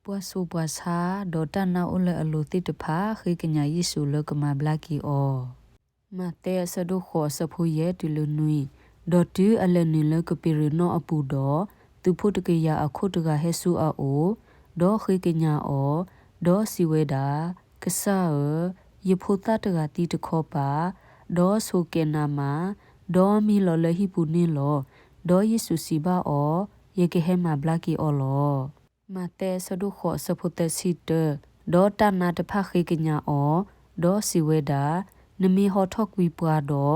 ปัวสูปัวซาดอตันนาอุเลอโลติตพาคือกญายิสุเลกมาบลากีออมาเตสะดุขอสะพูเยตุลนุยดอตูอเลนุเลกปิรโนอปูดอตุพุตกยาอคุตกาเฮซูอาโอดอคือกญาออดอสิเวดากษาเอยโพตตกาติตขอปาดอโซเกนามาดอมีลอเลฮิปุนิลอดอยิสุสีบาออเยเกเฮมาบลากีออลอมาเตสะดุขอสะพุเตซิเตดอตันนาตพาคือกญาออดอสิเวดานมีฮอทอกวีปวาดอ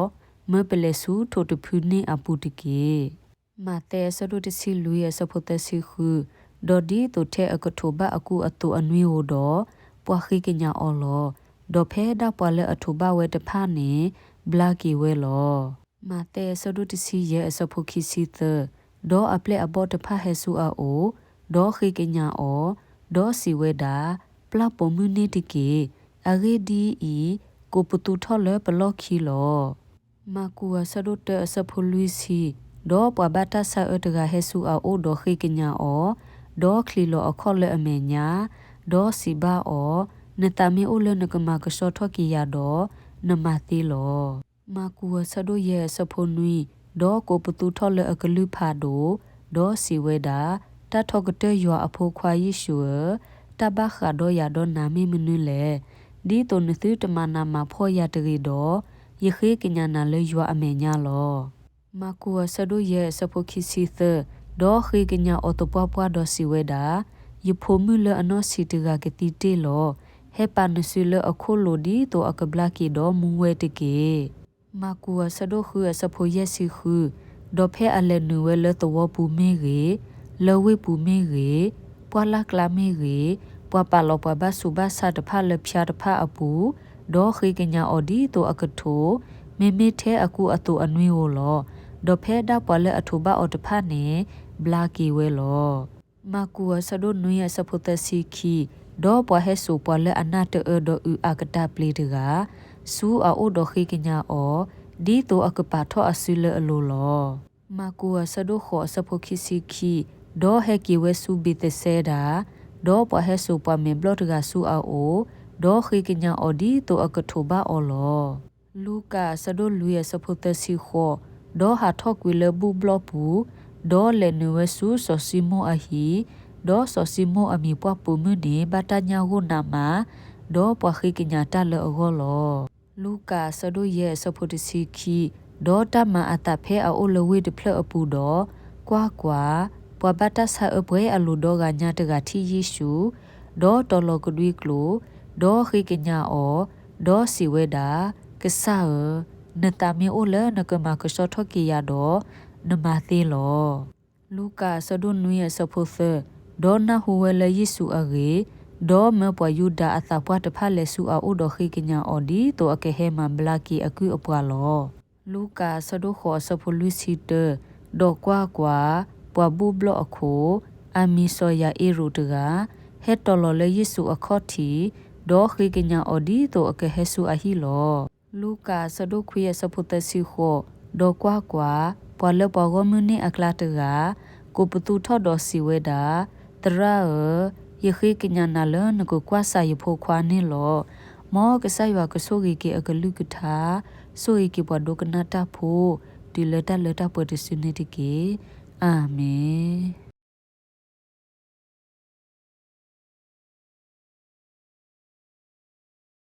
เมื่อเปเลสูโทตพูนีอปุติเกมาเตสะดุตสิลุยสะพุเตสิคือดอดีตุเทอกโทบะอกูอตุอนวิโอดอปวาคือกญาออลอดอเพดาปวาเลอทุบาเวตพาเนบลากีเวลอมาเตสะดุตสิเยสะพุคิสิเตดออเปลอบอตพาเฮซูอาโอดอคือกญาออดอสิเวดาปลาปมุนีติเกอเรดีอีကိုပတူထော်လဲပလော့ခီလောမာကူအဆဒတ်အစဖလူစီဒေါ်ပဘတာဆာအတကဟဲဆူအိုဒေါ်ခိကညာအောဒေါ်ခလီလောအခေါ်လဲအမေညာဒေါ်စီဘာအောနတမီအိုလဲနကမာကဆောထော်ကီယာဒေါ်နမတီလောမာကူအဆဒတ်ရဲ့စဖနွီဒေါ်ကိုပတူထော်လဲအကလူဖာဒိုဒေါ်စီဝဲတာတထောက်ကတဲ့ရွာအဖိုးခွာယေရှုတဘခါဒေါ်ရဒေါ်နာမီမနွလေဒီတုန်သုတမနာမှာဖောရတရီတော့ယခေကညာနာလေရွာအမေညာလောမကူဆဒုရဲ့စဖိုခိစီသဒေါ်ခေကညာအော်တပွားပွားဒေါ်စီဝဲတာယဖိုမူလအနောစီတကကတိတေလောဟေပန်စီလအခုလိုဒီတော့အကဘလာကီတော့မူဝဲတကေမကူဆဒုခစဖိုရဲ့စီခူဒေါ်ဖဲအလဲနူဝဲလတော့ပူမေရေလောဝဲပူမေရေပွာလာကလာမေရေပွာပါလောပွာဘဆုဘဆာတဖလဖျာတဖအပူဒေါ်ခေကညာအော်ဒီတိုအကထိုမေမေထဲအကူအတူအနွေကိုလောဒေါ်ဖဲဒါပွာလဲအထူဘအော်တဖနေဘလာကီဝဲလောမကူဆဒုနွေရစဖုတစီခီဒေါ်ပွာဟဲဆူပွာလဲအနာတေဒေါ်ဥအကတာပလီတကစူအိုဒေါ်ခေကညာအော်ဒီတိုအကပါထောအဆူလဲအလိုလောမကူဆဒုခောစဖုခိစီခီဒေါ်ဟဲကီဝဲဆူဘီတဆဲဒါဒေါ်ပဟဲဆူပမေဘလော့တကဆူအိုဒေါ်ခိကညာအော်ဒီတိုအကထိုဘာအော်လောလူကာဆဒိုလူရစဖုတစီခောဒေါ်ဟာထောက်ကွေလဘူဘလော့ပူဒေါ်လေနဝဆူဆောစီမိုအဟီဒေါ်ဆောစီမိုအမီပွားပူမနေဘတာညာဟုနာမဒေါ်ပခိကညာတလောအောလောလူကာဆဒိုရဲ့စဖုတစီခီဒေါ်တမအတဖဲအိုလဝေဒဖလအပူဒေါ်ကွာကွာပဝဘတာဆာအပွဲအလူဒေါ်ကညာတကတီယေရှုဒေါ်တော်လကဒွီကလိုဒေါ်ခိကညာအောဒေါ်စီဝဲတာကဆာနတမီအိုလနကမကဆောထကီယာဒေါ်နမသေးလောလူကာဆဒုနွေဆဖိုသဒေါ်နာဟူဝဲလယေစုအရေဒေါ်မပွာယူဒာအသပွားတဖက်လက်စုအိုဒေါ်ခိကညာအောဒီတိုအကဟဲမဘလာကီအကူအပွားလောလူကာဆဒုခောဆဖိုလူစီတဒေါ်ကွာကွာပွာဘူဘလအခုအမီဆိုယာအေရူတကဟက်တော်လလေယေစုအခေါတီဒေါ်ခိကညာအော်ဒီတိုအကဟဲဆူအဟီလောလူကာဆဒုခွေစဖုတစီခောဒေါ်ကွာကွာပွာလပွာဂမနီအကလာတကကိုပတူထော်ဒေါ်စီဝဲတာတရာယခိကညာနာလနကိုကွာစာယဖို့ခွာနေလောမောကဆယဝကဆိုဂီကေအကလူကထာဆိုဤကေပွာဒုကနာတာဖို့ဒီလက်တာပွေတစနေတကေအာမင်